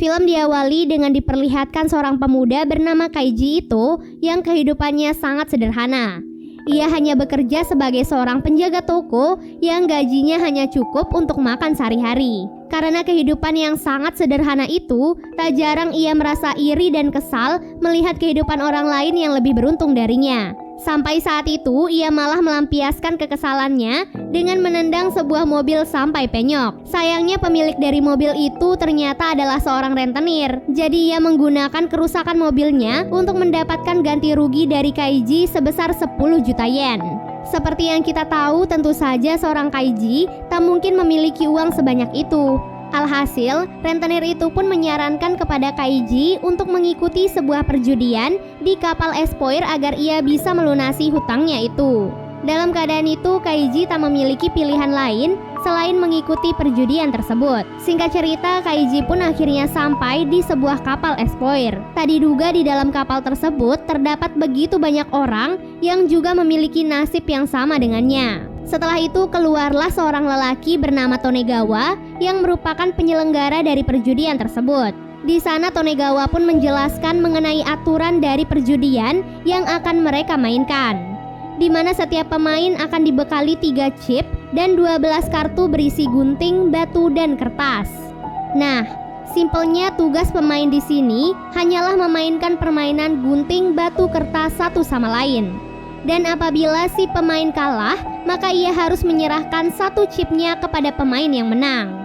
Film diawali dengan diperlihatkan seorang pemuda bernama Kaiji itu yang kehidupannya sangat sederhana. Ia hanya bekerja sebagai seorang penjaga toko yang gajinya hanya cukup untuk makan sehari-hari. Karena kehidupan yang sangat sederhana itu, tak jarang ia merasa iri dan kesal melihat kehidupan orang lain yang lebih beruntung darinya. Sampai saat itu, ia malah melampiaskan kekesalannya dengan menendang sebuah mobil sampai penyok. Sayangnya pemilik dari mobil itu ternyata adalah seorang rentenir. Jadi ia menggunakan kerusakan mobilnya untuk mendapatkan ganti rugi dari Kaiji sebesar 10 juta yen. Seperti yang kita tahu, tentu saja seorang Kaiji tak mungkin memiliki uang sebanyak itu. Alhasil, rentenir itu pun menyarankan kepada Kaiji untuk mengikuti sebuah perjudian di kapal Espoir agar ia bisa melunasi hutangnya itu. Dalam keadaan itu, Kaiji tak memiliki pilihan lain selain mengikuti perjudian tersebut. Singkat cerita, Kaiji pun akhirnya sampai di sebuah kapal Espoir. Tak diduga di dalam kapal tersebut terdapat begitu banyak orang yang juga memiliki nasib yang sama dengannya. Setelah itu keluarlah seorang lelaki bernama Tonegawa yang merupakan penyelenggara dari perjudian tersebut. Di sana Tonegawa pun menjelaskan mengenai aturan dari perjudian yang akan mereka mainkan, di mana setiap pemain akan dibekali 3 chip dan 12 kartu berisi gunting, batu, dan kertas. Nah, simpelnya tugas pemain di sini hanyalah memainkan permainan gunting, batu, kertas satu sama lain. Dan apabila si pemain kalah, maka ia harus menyerahkan 1 chipnya kepada pemain yang menang.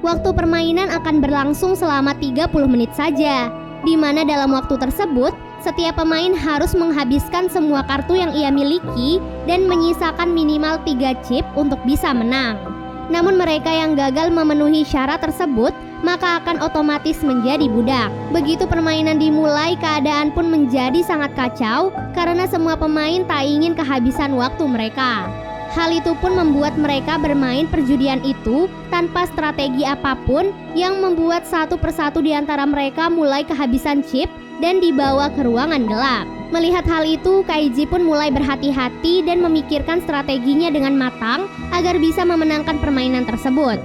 Waktu permainan akan berlangsung selama 30 menit saja, di mana dalam waktu tersebut, setiap pemain harus menghabiskan semua kartu yang ia miliki dan menyisakan minimal 3 chip untuk bisa menang. Namun mereka yang gagal memenuhi syarat tersebut, maka akan otomatis menjadi budak. Begitu permainan dimulai, keadaan pun menjadi sangat kacau karena semua pemain tak ingin kehabisan waktu mereka. Hal itu pun membuat mereka bermain perjudian itu tanpa strategi apapun yang membuat satu persatu di antara mereka mulai kehabisan chip dan dibawa ke ruangan gelap. Melihat hal itu, Kaiji pun mulai berhati-hati dan memikirkan strateginya dengan matang agar bisa memenangkan permainan tersebut.